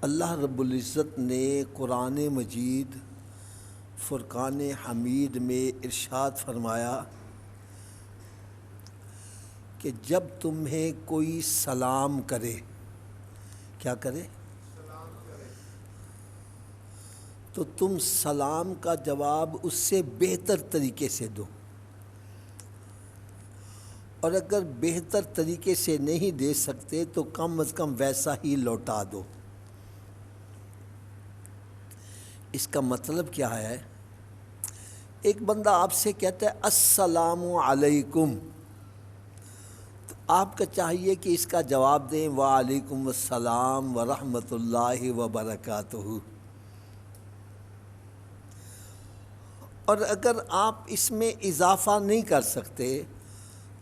اللہ رب العزت نے قرآن مجید فرقان حمید میں ارشاد فرمایا کہ جب تمہیں کوئی سلام کرے، کیا کرے؟ تو تم سلام کا جواب اس سے بہتر طریقے سے دو، اور اگر بہتر طریقے سے نہیں دے سکتے تو کم از کم ویسا ہی لوٹا دو۔ اس کا مطلب کیا ہے؟ ایک بندہ آپ سے کہتا ہے السلام علیکم، تو آپ کا چاہیے کہ اس کا جواب دیں وعلیکم السلام ورحمۃ اللہ وبرکاتہ۔ اور اگر آپ اس میں اضافہ نہیں کر سکتے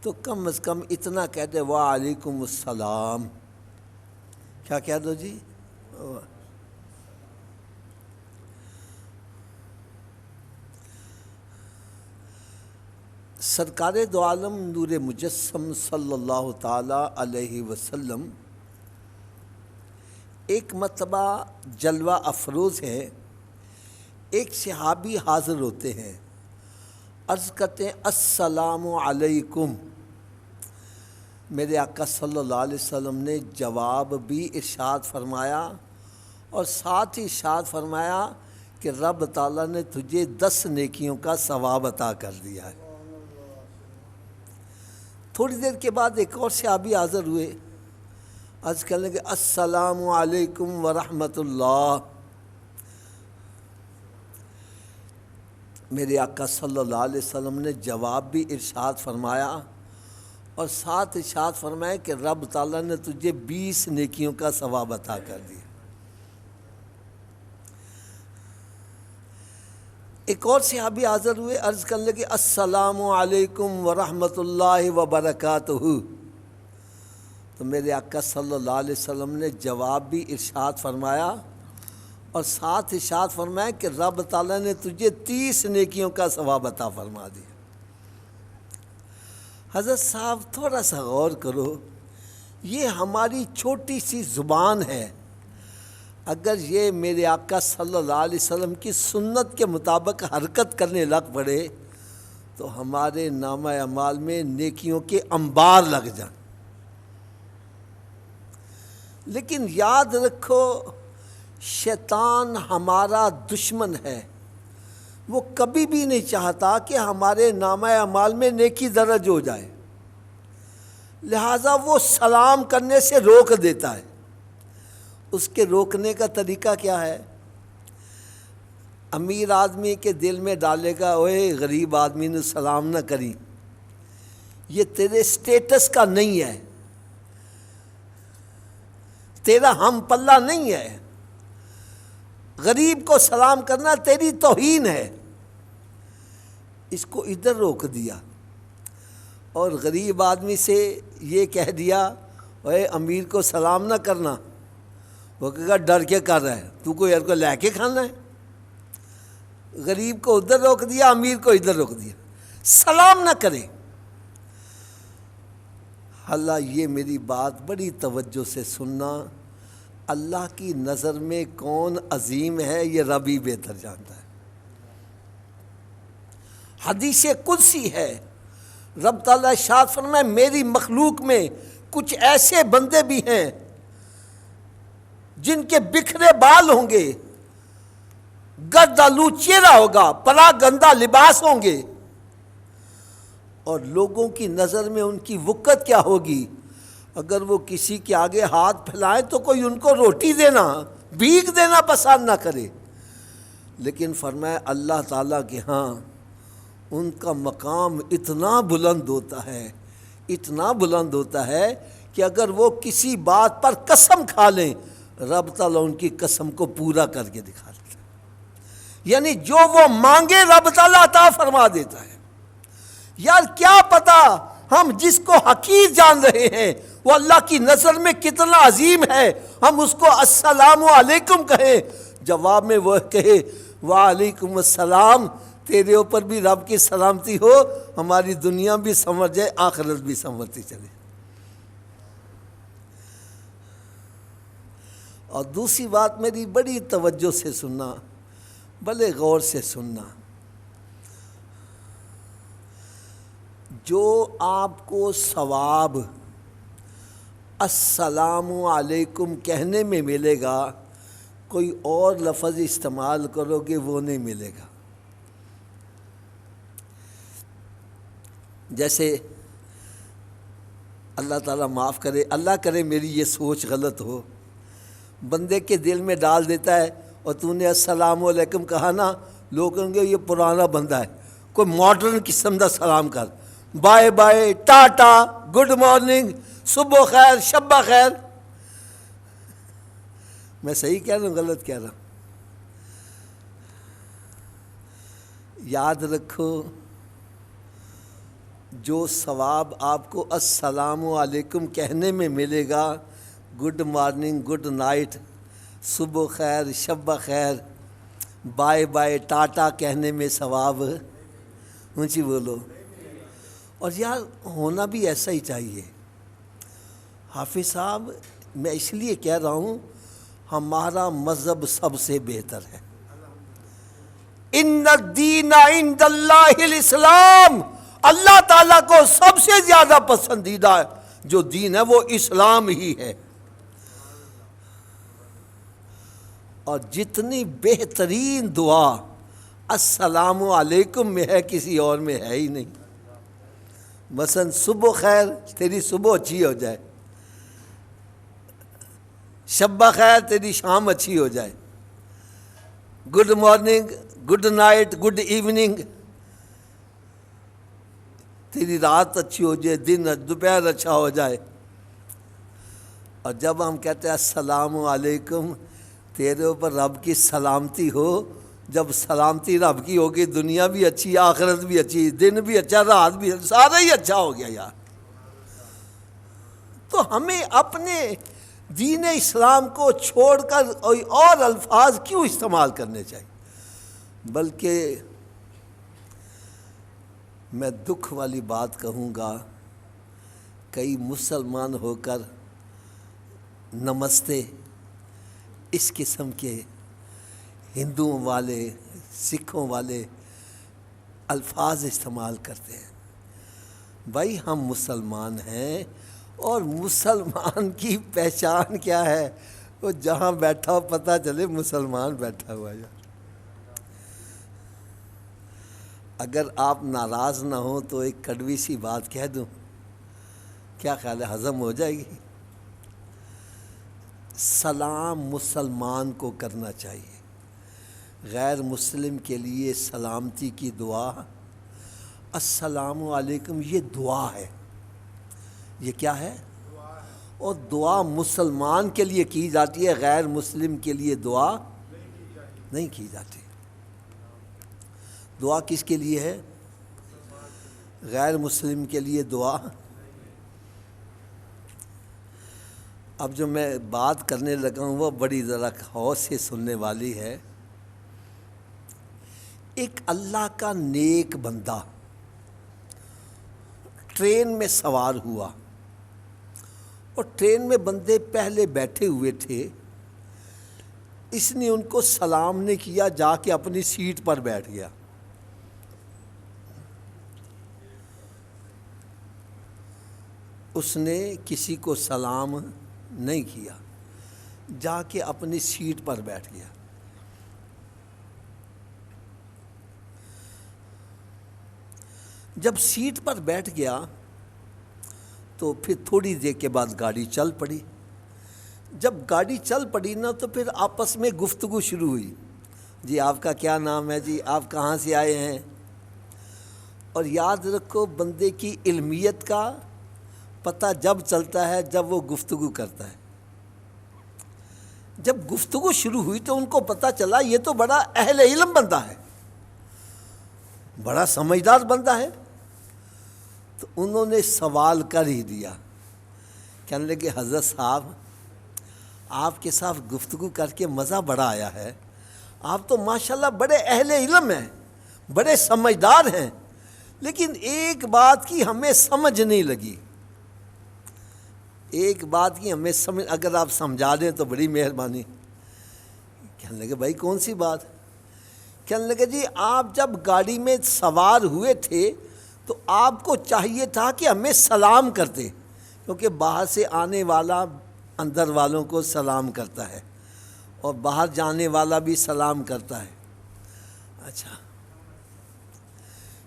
تو کم از کم اتنا کہہ دیں وعلیکم السلام۔ کیا کہہ دو جی؟ سرکار دو عالم نور مجسم صلی اللہ تعالیٰ علیہ وسلم ایک مرتبہ جلوہ افروز ہے، ایک صحابی حاضر ہوتے ہیں، عرض کرتے ہیں السلام علیکم۔ میرے آقا صلی اللہ علیہ وسلم نے جواب بھی ارشاد فرمایا اور ساتھ ہی ارشاد فرمایا کہ رب تعالیٰ نے تجھے 10 نیکیوں کا ثواب عطا کر دیا ہے۔ تھوڑی دیر کے بعد ایک اور صحابی حاضر ہوئے، عرض کرنے لگے السلام علیکم ورحمۃ اللہ۔ میرے آقا صلی اللہ علیہ وسلم نے جواب بھی ارشاد فرمایا اور ساتھ ارشاد فرمایا کہ رب تعالیٰ نے تجھے 20 نیکیوں کا ثواب عطا کر دیا۔ ایک اور صحابی حاضر ہوئے، عرض کرنے لگے السلام علیکم ورحمۃ اللہ وبرکاتہ۔ تو میرے آقا صلی اللہ علیہ وسلم نے جواب بھی ارشاد فرمایا اور ساتھ ارشاد فرمایا کہ رب تعالیٰ نے تجھے 30 نیکیوں کا ثواب عطا فرما دیا۔ حضرت صاحب تھوڑا سا غور کرو، یہ ہماری چھوٹی سی زبان ہے، اگر یہ میرے آقا صلی اللہ علیہ وسلم کی سنت کے مطابق حرکت کرنے لگ پڑے تو ہمارے نامہ اعمال میں نیکیوں کے انبار لگ جائیں۔ لیکن یاد رکھو، شیطان ہمارا دشمن ہے، وہ کبھی بھی نہیں چاہتا کہ ہمارے نامہ اعمال میں نیکی درج ہو جائے، لہٰذا وہ سلام کرنے سے روک دیتا ہے۔ اس کے روکنے کا طریقہ کیا ہے؟ امیر آدمی کے دل میں ڈالے گا اوے غریب آدمی نے سلام نہ کری، یہ تیرے سٹیٹس کا نہیں ہے، تیرا ہم پلہ نہیں ہے، غریب کو سلام کرنا تیری توہین ہے۔ اس کو ادھر روک دیا اور غریب آدمی سے یہ کہہ دیا اوے امیر کو سلام نہ کرنا، وہ کہے گا ڈر کے کر رہا ہے، تو کوئی کو لے کے کھانا ہے۔ غریب کو ادھر روک دیا، امیر کو ادھر روک دیا، سلام نہ کرے۔ اللہ یہ میری بات بڑی توجہ سے سننا، اللہ کی نظر میں کون عظیم ہے یہ رب ہی بہتر جانتا ہے۔ حدیث قدسی ہے، رب تعالیٰ ارشاد فرمائے میری مخلوق میں کچھ ایسے بندے بھی ہیں جن کے بکھرے بال ہوں گے، گرد آلود چہرہ ہوگا، پلا گندا لباس ہوں گے، اور لوگوں کی نظر میں ان کی وقت کیا ہوگی؟ اگر وہ کسی کے آگے ہاتھ پھیلائیں تو کوئی ان کو روٹی دینا، بھیک دینا پسند نہ کرے، لیکن فرمایا اللہ تعالیٰ کے ہاں ان کا مقام اتنا بلند ہوتا ہے، اتنا بلند ہوتا ہے کہ اگر وہ کسی بات پر قسم کھا لیں رب تعالیٰ ان کی قسم کو پورا کر کے دکھا دیتا ہے، یعنی جو وہ مانگے رب تعالیٰ عطا فرما دیتا ہے۔ یار کیا پتا ہم جس کو حقیر جان رہے ہیں وہ اللہ کی نظر میں کتنا عظیم ہے، ہم اس کو السلام علیکم کہیں، جواب میں وہ کہے وعلیکم السلام، تیرے اوپر بھی رب کی سلامتی ہو، ہماری دنیا بھی سنور جائے، آخرت بھی سنورتی چلے۔ اور دوسری بات میری بڑی توجہ سے سننا، بڑے غور سے سننا، جو آپ کو ثواب السلام علیکم کہنے میں ملے گا، کوئی اور لفظ استعمال کرو گے وہ نہیں ملے گا۔ جیسے اللہ تعالیٰ معاف کرے، اللہ کرے میری یہ سوچ غلط ہو، بندے کے دل میں ڈال دیتا ہے اور تو نے السلام علیکم کہا نا، لوگ کہیں گے یہ پرانا بندہ ہے، کوئی ماڈرن قسم کا سلام کر، bye bye, tata, good morning, صبح خیر، شب خیر۔ میں صحیح کہہ رہا ہوں غلط کہہ رہا ہوں؟ یاد رکھو، جو ثواب آپ کو السلام علیکم کہنے میں ملے گا، گڈ مارننگ، گڈ نائٹ، صبح خیر، شب خیر، بائے بائے، ٹاٹا کہنے میں ثواب اونچی بولو۔ اور یار ہونا بھی ایسا ہی چاہیے۔ حافظ صاحب، میں اس لیے کہہ رہا ہوں ہمارا مذہب سب سے بہتر ہے۔ ان الدین عند اللہ الاسلام، اللہ تعالیٰ کو سب سے زیادہ پسندیدہ جو دین ہے وہ اسلام ہی ہے۔ اور جتنی بہترین دعا السلام علیکم میں ہے کسی اور میں ہے ہی نہیں۔ مثلا صبح خیر، تیری صبح اچھی ہو جائے، شب خیر، تیری شام اچھی ہو جائے، good morning, good night, good evening, تیری رات اچھی ہو جائے، دن دوپہر اچھا ہو جائے۔ اور جب ہم کہتے ہیں السلام علیکم، تیرے اوپر رب کی سلامتی ہو، جب سلامتی رب کی ہوگی دنیا بھی اچھی، آخرت بھی اچھی، دن بھی اچھا، رات بھی، سارا ہی اچھا ہو گیا یار۔ تو ہمیں اپنے دین اسلام کو چھوڑ کر اور الفاظ کیوں استعمال کرنے چاہیے؟ بلکہ میں دکھ والی بات کہوں گا، کئی مسلمان ہو کر نمستے اس قسم کے ہندوؤں والے، سکھوں والے الفاظ استعمال کرتے ہیں۔ بھائی ہم مسلمان ہیں، اور مسلمان کی پہچان کیا ہے؟ وہ جہاں بیٹھا ہو پتہ چلے مسلمان بیٹھا ہوا ہے۔ اگر آپ ناراض نہ ہوں تو ایک کڑوی سی بات کہہ دوں، کیا خیال ہے، ہضم ہو جائے گی؟ سلام مسلمان کو کرنا چاہیے، غیر مسلم کے لیے سلامتی کی دعا السلام علیکم یہ دعا ہے، یہ کیا ہے؟ اور دعا مسلمان کے لیے کی جاتی ہے، غیر مسلم کے لیے دعا نہیں کی جاتی۔ دعا کس کے لیے ہے؟ غیر مسلم کے لیے دعا۔ اب جو میں بات کرنے لگا ہوں وہ بڑی ذرا غور سے سننے والی ہے۔ ایک اللہ کا نیک بندہ ٹرین میں سوار ہوا، اور ٹرین میں بندے پہلے بیٹھے ہوئے تھے، اس نے ان کو سلام نہیں کیا، جا کے اپنی سیٹ پر بیٹھ گیا۔ اس نے کسی کو سلام نہیں کیا، جا کے اپنی سیٹ پر بیٹھ گیا۔ جب سیٹ پر بیٹھ گیا تو پھر تھوڑی دیر کے بعد گاڑی چل پڑی۔ جب گاڑی چل پڑی نا تو پھر آپس میں گفتگو شروع ہوئی، جی آپ کا کیا نام ہے، جی آپ کہاں سے آئے ہیں۔ اور یاد رکھو بندے کی علمیت کا پتہ جب چلتا ہے جب وہ گفتگو کرتا ہے۔ جب گفتگو شروع ہوئی تو ان کو پتہ چلا یہ تو بڑا اہل علم بندہ ہے، بڑا سمجھدار بندہ ہے۔ تو انہوں نے سوال کر ہی دیا، کہنے لگے حضرت صاحب آپ کے ساتھ گفتگو کر کے مزہ بڑا آیا ہے، آپ تو ماشاءاللہ بڑے اہل علم ہیں، بڑے سمجھدار ہیں، لیکن ایک بات کی ہمیں سمجھ نہیں لگی۔ ایک بات کی ہمیں سمجھ، اگر آپ سمجھا دیں تو بڑی مہربانی۔ کہنے لگے بھائی کون سی بات؟ کہنے لگے جی آپ جب گاڑی میں سوار ہوئے تھے تو آپ کو چاہیے تھا کہ ہمیں سلام کرتے، کیونکہ باہر سے آنے والا اندر والوں کو سلام کرتا ہے اور باہر جانے والا بھی سلام کرتا ہے۔ اچھا،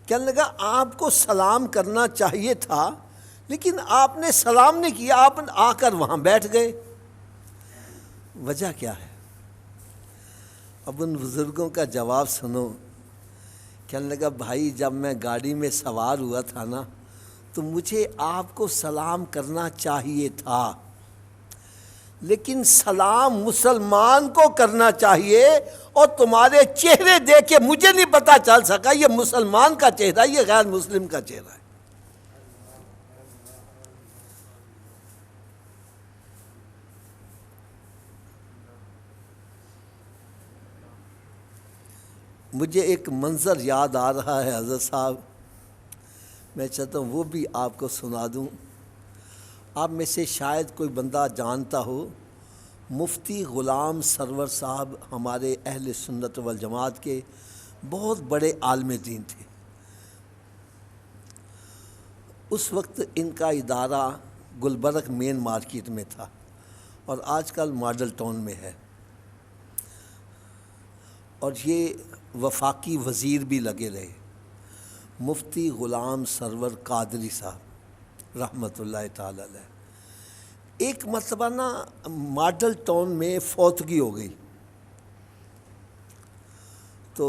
کہنے لگا آپ کو سلام کرنا چاہیے تھا لیکن آپ نے سلام نہیں کیا، آپ آ کر وہاں بیٹھ گئے، وجہ کیا ہے؟ اب ان بزرگوں کا جواب سنو۔ کہنے لگا بھائی جب میں گاڑی میں سوار ہوا تھا نا تو مجھے آپ کو سلام کرنا چاہیے تھا، لیکن سلام مسلمان کو کرنا چاہیے، اور تمہارے چہرے دیکھ کے مجھے نہیں پتہ چل سکا یہ مسلمان کا چہرہ یہ غیر مسلم کا چہرہ ہے۔ مجھے ایک منظر یاد آ رہا ہے حضرت صاحب، میں چاہتا ہوں وہ بھی آپ کو سنا دوں۔ آپ میں سے شاید کوئی بندہ جانتا ہو، مفتی غلام سرور صاحب ہمارے اہل سنت والجماعت کے بہت بڑے عالم دین تھے۔ اس وقت ان کا ادارہ گلبرگ مین مارکیٹ میں تھا اور آج کل ماڈل ٹاؤن میں ہے، اور یہ وفاقی وزیر بھی لگے رہے، مفتی غلام سرور قادری صاحب رحمۃ اللہ تعالی علیہ۔ ایک مرتبہ نا ماڈل ٹاؤن میں فوتگی ہو گئی تو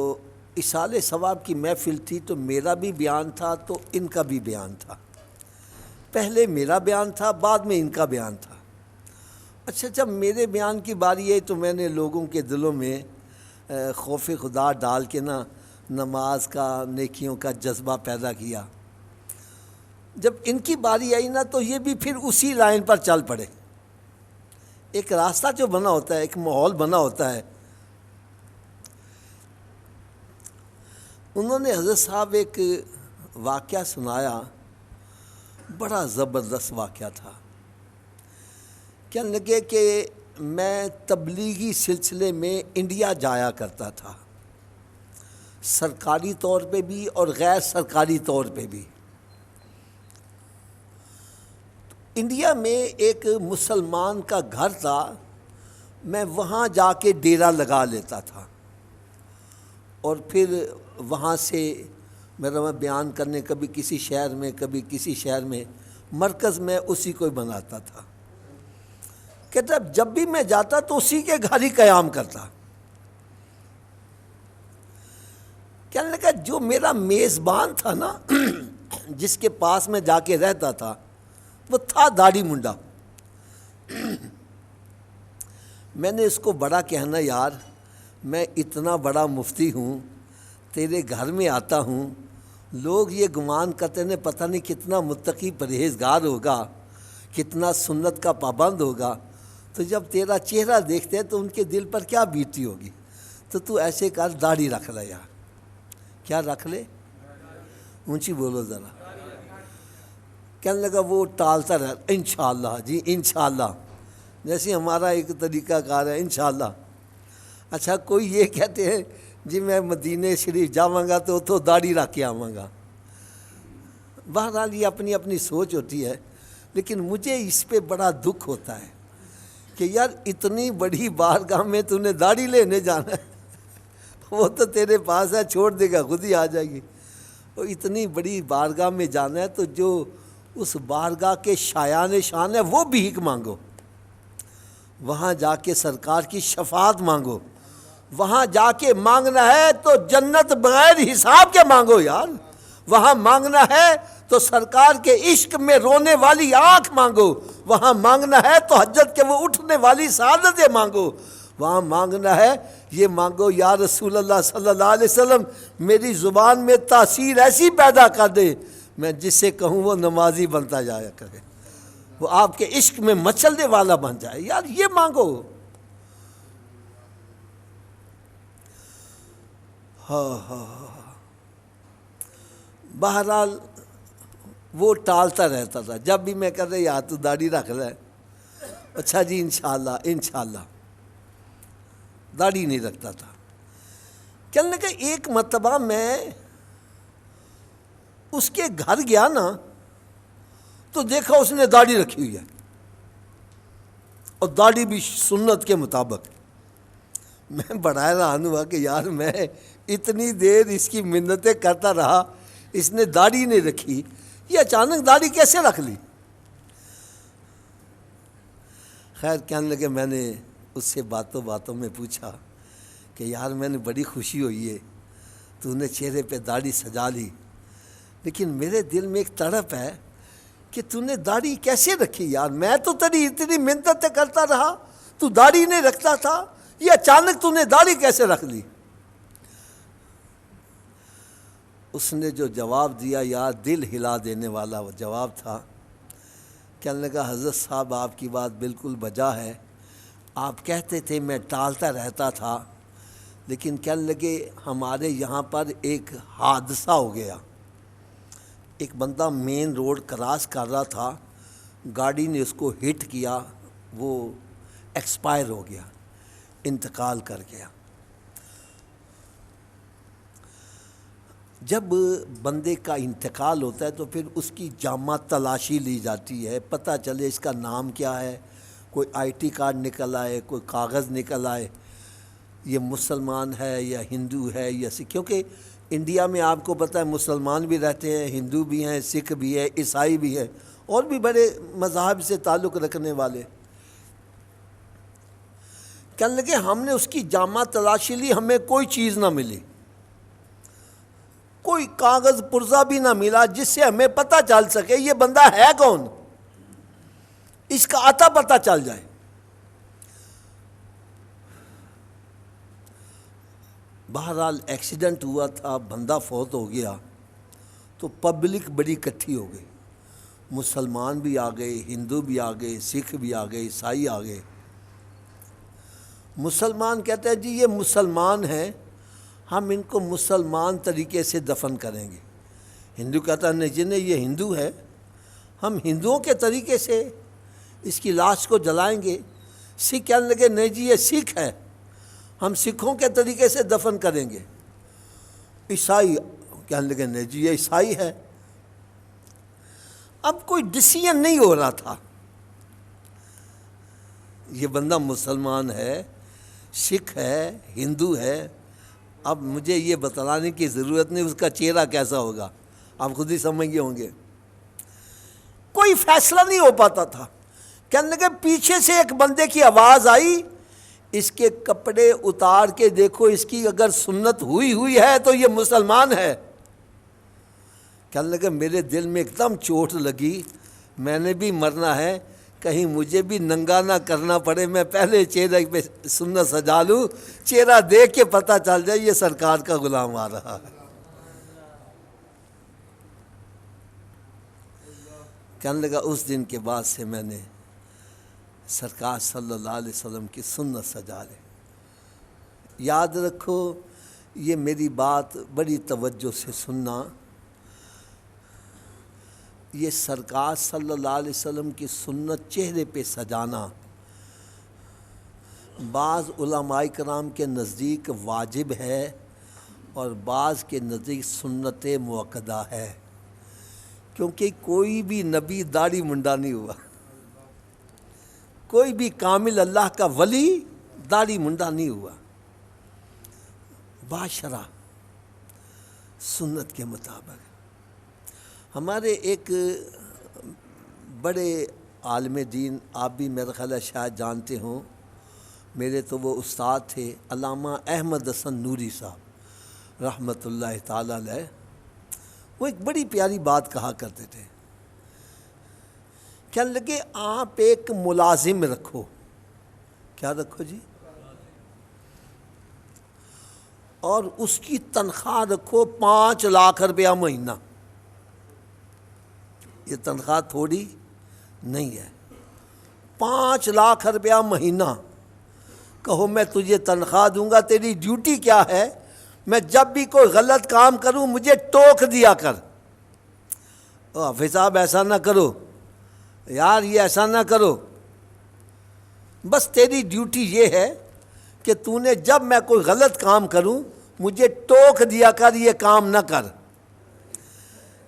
اصالِ ثواب کی محفل تھی، تو میرا بھی بیان تھا تو ان کا بھی بیان تھا، پہلے میرا بیان تھا بعد میں ان کا بیان تھا۔ اچھا جب میرے بیان کی باری آئی تو میں نے لوگوں کے دلوں میں خوف خدا ڈال کے نا نماز کا نیکیوں کا جذبہ پیدا کیا۔ جب ان کی باری آئی نا تو یہ بھی پھر اسی لائن پر چل پڑے۔ ایک راستہ جو بنا ہوتا ہے، ایک ماحول بنا ہوتا ہے۔ انہوں نے حضرت صاحب ایک واقعہ سنایا، بڑا زبردست واقعہ تھا۔ کہنے لگے کہ میں تبلیغی سلسلے میں انڈیا جایا کرتا تھا، سرکاری طور پہ بھی اور غیر سرکاری طور پہ بھی۔ انڈیا میں ایک مسلمان کا گھر تھا، میں وہاں جا کے ڈیرا لگا لیتا تھا، اور پھر وہاں سے میرا بیان کرنے کبھی کسی شہر میں کبھی کسی شہر میں، مرکز میں اسی کو بناتا تھا۔ کہتا جب بھی میں جاتا تو اسی کے گھر ہی قیام کرتا۔ کہنے لگا جو میرا میزبان تھا نا جس کے پاس میں جا کے رہتا تھا وہ تھا داڑھی منڈا۔ میں نے اس کو بڑا کہنا یار میں اتنا بڑا مفتی ہوں، تیرے گھر میں آتا ہوں، لوگ یہ گمان کرتے ہیں پتہ نہیں کتنا متقی پرہیزگار ہوگا، کتنا سنت کا پابند ہوگا، تو جب تیرا چہرہ دیکھتے ہیں تو ان کے دل پر کیا بیتی ہوگی، تو ایسے کر داڑھی رکھ لے یار۔ کیا رکھ لے؟ اونچی بولو ذرا۔ کہنے لگا وہ ٹالتا رہا، انشاءاللہ جی انشاءاللہ، جیسے ہمارا ایک طریقہ کار ہے انشاءاللہ۔ اچھا کوئی یہ کہتے ہیں جی میں مدینہ شریف جاواں گا تو داڑھی رکھ کے آواں گا۔ بہرحال یہ اپنی اپنی سوچ ہوتی ہے، لیکن مجھے اس پہ بڑا دکھ ہوتا ہے کہ یار اتنی بڑی بارگاہ میں تو نے داڑھی لینے جانا ہے، وہ تو تیرے پاس ہے چھوڑ دے گا خود ہی آ جائے گی۔ وہ اتنی بڑی بارگاہ میں جانا ہے تو جو اس بارگاہ کے شایان شان ہے وہ بھیک مانگو، وہاں جا کے سرکار کی شفاعت مانگو، وہاں جا کے مانگنا ہے تو جنت بغیر حساب کے مانگو یار، وہاں مانگنا ہے تو سرکار کے عشق میں رونے والی آنکھ مانگو، وہاں مانگنا ہے تو حجت کے وہ اٹھنے والی سعادتیں مانگو، وہاں مانگنا ہے یہ مانگو یا رسول اللہ صلی اللہ علیہ وسلم میری زبان میں تاثیر ایسی پیدا کر دے میں جس سے کہوں وہ نمازی بنتا جایا کرے، وہ آپ کے عشق میں مچلنے والا بن جائے، یار یہ مانگو۔ بہرحال وہ ٹالتا رہتا تھا، جب بھی میں کہتا یار تو داڑھی رکھ لے، اچھا جی انشاءاللہ انشاءاللہ، داڑھی نہیں رکھتا تھا۔ کہنے لگا ایک مرتبہ میں اس کے گھر گیا نا تو دیکھا اس نے داڑھی رکھی ہوئی ہے، اور داڑھی بھی سنت کے مطابق۔ میں بڑا حیران ہوا کہ یار میں اتنی دیر اس کی منتیں کرتا رہا، اس نے داڑھی نہیں رکھی، یہ اچانک داڑھی کیسے رکھ لی؟ خیر کہنے لگے میں نے اس سے باتوں باتوں میں پوچھا کہ یار میں نے بڑی خوشی ہوئی ہے تو نے چہرے پہ داڑھی سجا لی، لیکن میرے دل میں ایک تڑپ ہے کہ تو نے داڑھی کیسے رکھی یار؟ میں تو تیری اتنی منتیں کرتا رہا، تو داڑھی نہیں رکھتا تھا، یہ اچانک تو نے داڑھی کیسے رکھ لی؟ اس نے جو جواب دیا یار دل ہلا دینے والا وہ جواب تھا۔ کہنے لگا حضرت صاحب آپ کی بات بالکل بجا ہے، آپ کہتے تھے میں ٹالتا رہتا تھا، لیکن کہنے لگے ہمارے یہاں پر ایک حادثہ ہو گیا، ایک بندہ مین روڈ کراس کر رہا تھا، گاڑی نے اس کو ہٹ کیا، وہ ایکسپائر ہو گیا، انتقال کر گیا۔ جب بندے کا انتقال ہوتا ہے تو پھر اس کی جامع تلاشی لی جاتی ہے، پتہ چلے اس کا نام کیا ہے، کوئی آئی ٹی کارڈ نکل آئے، کوئی کاغذ نکل آئے، یہ مسلمان ہے یا ہندو ہے یا سکھ، کیونکہ انڈیا میں آپ کو پتہ ہے مسلمان بھی رہتے ہیں، ہندو بھی ہیں، سکھ بھی ہیں، عیسائی بھی ہیں، اور بھی بڑے مذاہب سے تعلق رکھنے والے۔ کہنے لگے ہم نے اس کی جامع تلاشی لی، ہمیں کوئی چیز نہ ملی، کوئی کاغذ پرزہ بھی نہ ملا جس سے ہمیں پتہ چل سکے یہ بندہ ہے کون، اس کا آتا پتہ چل جائے۔ بہرحال ایکسیڈنٹ ہوا تھا، بندہ فوت ہو گیا، تو پبلک بڑی اکٹھی ہو گئی، مسلمان بھی آ گئے، ہندو بھی آ گئے، سکھ بھی آ گئے، عیسائی آ گئے۔ مسلمان کہتے ہیں جی یہ مسلمان ہیں، ہم ان کو مسلمان طریقے سے دفن کریں گے۔ ہندو کہتا ہے نہیں جی نہیں یہ ہندو ہے، ہم ہندوؤں کے طریقے سے اس کی لاش کو جلائیں گے۔ سکھ کہنے لگے نہیں جی یہ سکھ ہے، ہم سکھوں کے طریقے سے دفن کریں گے۔ عیسائی کہنے لگے نہیں جی یہ عیسائی ہے۔ اب کوئی ڈیسیژن نہیں ہو رہا تھا، یہ بندہ مسلمان ہے، سکھ ہے، ہندو ہے، اب مجھے یہ بتلانے کی ضرورت نہیں اس کا چہرہ کیسا ہوگا، آپ خود ہی سمجھ گئے ہوں گے۔ کوئی فیصلہ نہیں ہو پاتا تھا۔ کہنے لگے پیچھے سے ایک بندے کی آواز آئی، اس کے کپڑے اتار کے دیکھو، اس کی اگر سنت ہوئی ہے تو یہ مسلمان ہے۔ کہنے لگے میرے دل میں ایک دم چوٹ لگی، میں نے بھی مرنا ہے، کہیں مجھے بھی ننگا نہ کرنا پڑے، میں پہلے چہرے پہ سنت سجا لوں، چہرہ دیکھ کے پتہ چل جائے یہ سرکار کا غلام آ رہا ہے۔ کہنے لگا اس دن کے بعد سے میں نے سرکار صلی اللہ علیہ وسلم کی سنت سجا لی۔ یاد رکھو یہ میری بات بڑی توجہ سے سننا، یہ سرکار صلی اللہ علیہ وسلم کی سنت چہرے پہ سجانا بعض علماء کرام کے نزدیک واجب ہے اور بعض کے نزدیک سنت مؤکدہ ہے، کیونکہ کوئی بھی نبی داڑھی منڈا نہیں ہوا، کوئی بھی کامل اللہ کا ولی داڑھی منڈا نہیں ہوا، باشرہ سنت کے مطابق۔ ہمارے ایک بڑے عالم دین، آپ بھی میرا خیال ہے شاید جانتے ہوں، میرے تو وہ استاد تھے، علامہ احمد حسن نوری صاحب رحمۃ اللہ تعالیٰ علیہ، وہ ایک بڑی پیاری بات کہا کرتے تھے۔ کہنے لگے آپ ایک ملازم رکھو، کیا رکھو جی؟ اور اس کی تنخواہ رکھو 5 لاکھ روپیہ مہینہ۔ یہ تنخواہ تھوڑی نہیں ہے، 5 لاکھ روپیہ مہینہ۔ کہو میں تجھے تنخواہ دوں گا، تیری ڈیوٹی کیا ہے؟ میں جب بھی کوئی غلط کام کروں مجھے ٹوک دیا کر، حافظ صاحب ایسا نہ کرو، یار یہ ایسا نہ کرو، بس تیری ڈیوٹی یہ ہے کہ تو نے جب میں کوئی غلط کام کروں مجھے ٹوک دیا کر، یہ کام نہ کر۔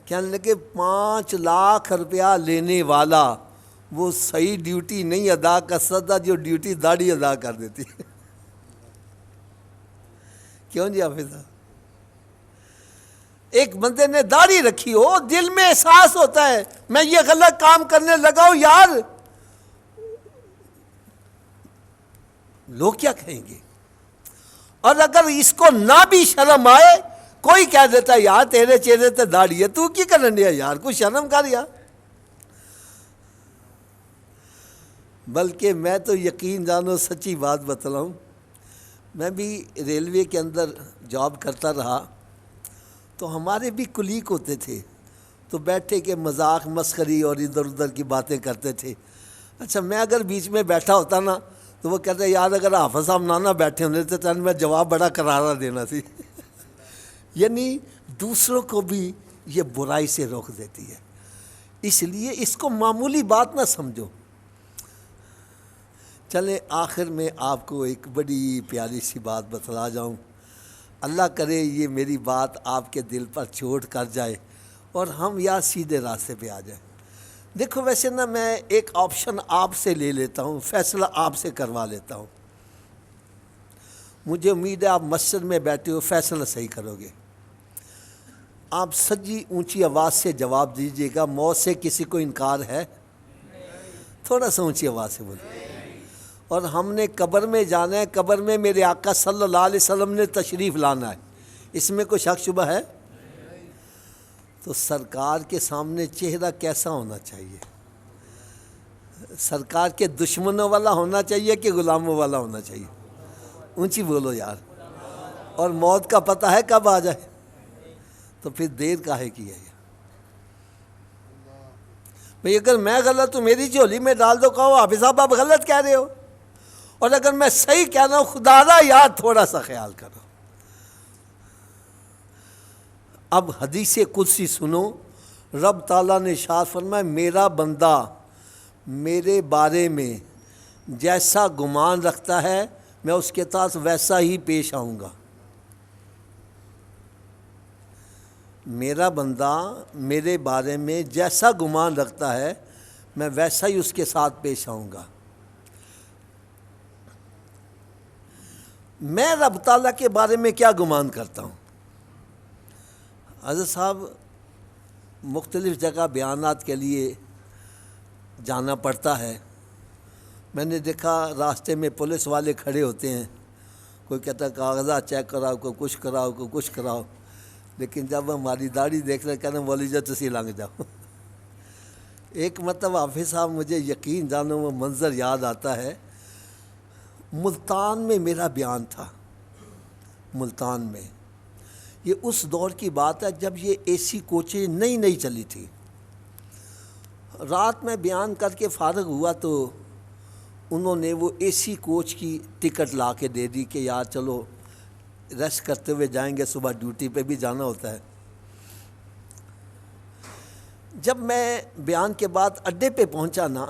کہنے لگے 5 لاکھ روپیہ لینے والا وہ صحیح ڈیوٹی نہیں ادا کر سکتا جو ڈیوٹی داڑھی ادا کر دیتی ہے۔ کیوں جی حافظ صاحب؟ ایک بندے نے داڑھی رکھی ہو، دل میں احساس ہوتا ہے میں یہ غلط کام کرنے لگا ہوں یار، لوگ کیا کہیں گے؟ اور اگر اس کو نہ بھی شرم آئے، کوئی کہہ دیتا ہے یار تیرے چہرے تے داڑھی ہے، تو کی کرن دیا یار، کوئی شرم کر یار۔ بلکہ میں تو یقین جانو سچی بات بتلاؤں، میں بھی ریلوے کے اندر جاب کرتا رہا تو ہمارے بھی کلیگ ہوتے تھے، تو بیٹھے کے مذاق مسخری اور ادھر ادھر کی باتیں کرتے تھے۔ اچھا میں اگر بیچ میں بیٹھا ہوتا نا تو وہ کہتے یار اگر حافظ صاحب نہ بیٹھے ہونے تو تین میں جواب بڑا کرارا دینا سی۔ یعنی دوسروں کو بھی یہ برائی سے روک دیتی ہے، اس لیے اس کو معمولی بات نہ سمجھو۔ چلیں آخر میں آپ کو ایک بڑی پیاری سی بات بتلا جاؤں، اللہ کرے یہ میری بات آپ کے دل پر چوٹ کر جائے اور ہم یا سیدھے راستے پہ آ جائیں۔ دیکھو ویسے نا میں ایک آپشن آپ سے لے لیتا ہوں، فیصلہ آپ سے کروا لیتا ہوں، مجھے امید ہے آپ مسجد میں بیٹھے ہو فیصلہ صحیح کرو گے۔ آپ سجی اونچی آواز سے جواب دیجیے گا، موت سے کسی کو انکار ہے؟ تھوڑا سا اونچی آواز سے بولیے۔ اور ہم نے قبر میں جانا ہے، قبر میں میرے آقا صلی اللہ علیہ وسلم نے تشریف لانا ہے، اس میں کوئی شک شبہ ہے؟ تو سرکار کے سامنے چہرہ کیسا ہونا چاہیے؟ سرکار کے دشمنوں والا ہونا چاہیے کہ غلاموں والا ہونا چاہیے؟ اونچی بولو یار۔ اور موت کا پتہ ہے کب آ جائے، تو پھر دیر کاہے کی ہے؟ بھئی اگر میں غلط ہوں میری جھولی میں ڈال دو، کہو حافظ صاحب آپ غلط کہہ رہے ہو، اور اگر میں صحیح کہہ رہا ہوں خدا را یار تھوڑا سا خیال کرو۔ اب حدیث قدسی سنو، رب تعالیٰ نے ارشاد فرمایا میرا بندہ میرے بارے میں جیسا گمان رکھتا ہے میں اس کے ساتھ ویسا ہی پیش آؤں گا۔ میرا بندہ میرے بارے میں جیسا گمان رکھتا ہے میں ویسا ہی اس کے ساتھ پیش آؤں گا۔ میں رب تعالیٰ کے بارے میں کیا گمان کرتا ہوں؟ حضرت صاحب مختلف جگہ بیانات کے لیے جانا پڑتا ہے، میں نے دیکھا راستے میں پولیس والے کھڑے ہوتے ہیں، کوئی کہتا ہے کاغذات چیک کراؤ، کوئی کچھ کراؤ، کوئی کچھ کراؤ، لیکن جب ہماری داڑھی دیکھ رہے کہتے ہیں مولی جا تسی لنگ جاؤ۔ ایک مطلب حافظ صاحب مجھے یقین جانو وہ منظر یاد آتا ہے، ملتان میں میرا بیان تھا، ملتان میں، یہ اس دور کی بات ہے جب یہ اے سی کوچیں نئی چلی تھی۔ رات میں بیان کر کے فارغ ہوا تو انہوں نے وہ اے سی کوچ کی ٹکٹ لا کے دے دی کہ یار چلو ریسٹ کرتے ہوئے جائیں گے، صبح ڈیوٹی پہ بھی جانا ہوتا ہے۔ جب میں بیان کے بعد اڈے پہ پہنچا نا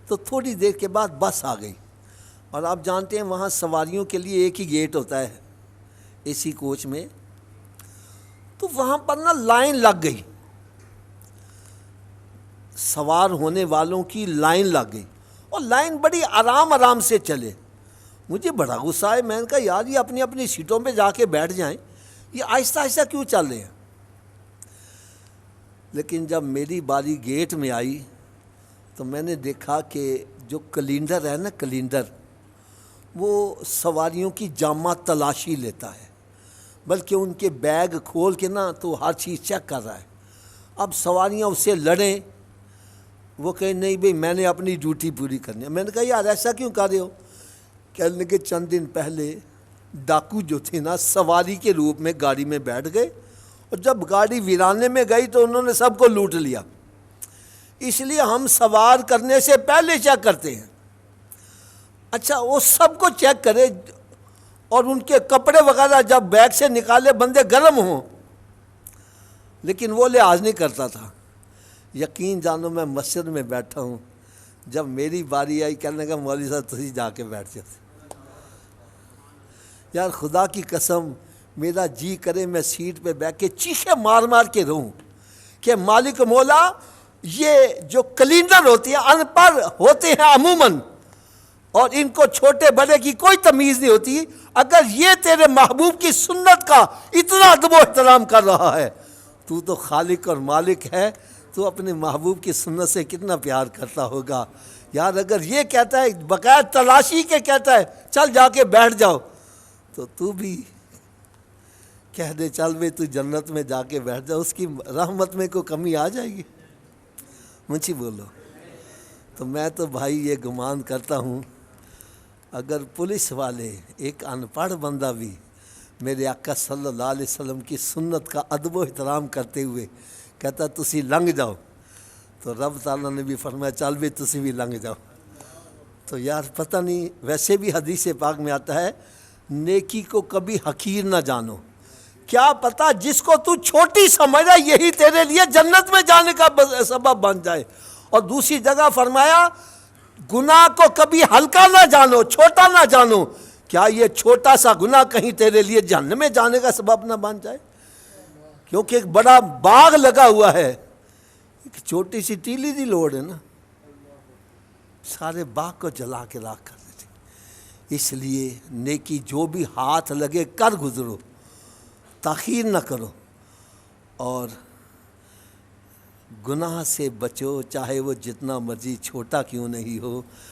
تو تھوڑی دیر کے بعد بس آ گئی، اور آپ جانتے ہیں وہاں سواریوں کے لیے ایک ہی گیٹ ہوتا ہے اے سی کوچ میں، تو وہاں پر نا لائن لگ گئی، سوار ہونے والوں کی لائن لگ گئی، اور لائن بڑی آرام سے چلے۔ مجھے بڑا غصہ ہے، میں نے کہا یار یہ اپنی اپنی سیٹوں پہ جا کے بیٹھ جائیں، یہ آہستہ آہستہ کیوں چل رہے ہیں؟ لیکن جب میری باری گیٹ میں آئی تو میں نے دیکھا کہ جو کلینڈر ہے نا، کلینڈر وہ سواریوں کی جامع تلاشی لیتا ہے، بلکہ ان کے بیگ کھول کے نا تو ہر چیز چیک کر رہا ہے۔ اب سواریاں اس سے لڑیں، وہ کہیں نہیں بھئی میں نے اپنی ڈیوٹی پوری کرنی ہے۔ میں نے کہا یار ایسا کیوں کر رہے ہو؟ کہنے لگے چند دن پہلے ڈاکو جو تھے نا سواری کے روپ میں گاڑی میں بیٹھ گئے، اور جب گاڑی ویرانے میں گئی تو انہوں نے سب کو لوٹ لیا، اس لیے ہم سوار کرنے سے پہلے چیک کرتے ہیں۔ اچھا وہ سب کو چیک کرے اور ان کے کپڑے وغیرہ جب بیگ سے نکالے بندے گرم ہوں، لیکن وہ لحاظ نہیں کرتا تھا۔ یقین جانو میں مسجد میں بیٹھا ہوں، جب میری باری آئی کہنے لگا مولوی صاحب تسی جا کے بیٹھ جاؤ. یار خدا کی قسم میرا جی کرے میں سیٹ پہ بیٹھ کے چیخے مار مار کے رہوں کہ مالک مولا یہ جو کلینر ہوتی ہے ان پڑھ ہوتے ہیں عموماً اور ان کو چھوٹے بڑے کی کوئی تمیز نہیں ہوتی. اگر یہ تیرے محبوب کی سنت کا اتنا ادب و احترام کر رہا ہے تو تو خالق اور مالک ہے, تو اپنے محبوب کی سنت سے کتنا پیار کرتا ہوگا. یار اگر یہ کہتا ہے بغیر تلاشی کے کہتا ہے چل جا کے بیٹھ جاؤ, تو بھی کہہ دے چل بھائی تو جنت میں جا کے بیٹھ جاؤ, اس کی رحمت میں کوئی کمی آ جائے گی؟ مجھے بولو. تو میں تو بھائی یہ گمان کرتا ہوں اگر پولیس والے ایک ان پڑھ بندہ بھی میرے آقا صلی اللہ علیہ وسلم کی سنت کا ادب و احترام کرتے ہوئے کہتا تسی لنگ جاؤ, تو رب تعالیٰ نے بھی فرمایا چل بھی تسی بھی لنگ جاؤ. تو یار پتہ نہیں, ویسے بھی حدیث پاک میں آتا ہے نیکی کو کبھی حقیر نہ جانو, کیا پتہ جس کو تو چھوٹی سمجھ رہا یہی تیرے لیے جنت میں جانے کا سبب بن جائے. اور دوسری جگہ فرمایا گناہ کو کبھی ہلکا نہ جانو, چھوٹا نہ جانو, کیا یہ چھوٹا سا گناہ کہیں تیرے لیے جہنم میں جانے کا سبب نہ بن جائے. کیونکہ ایک بڑا باغ لگا ہوا ہے, ایک چھوٹی سی تیلی دی لوڑ ہے نا, سارے باغ کو جلا کے راکھ کر دیتے. اس لیے نیکی جو بھی ہاتھ لگے کر گزرو, تاخیر نہ کرو, اور گناہ سے بچو چاہے وہ جتنا مرضی چھوٹا کیوں نہیں ہو.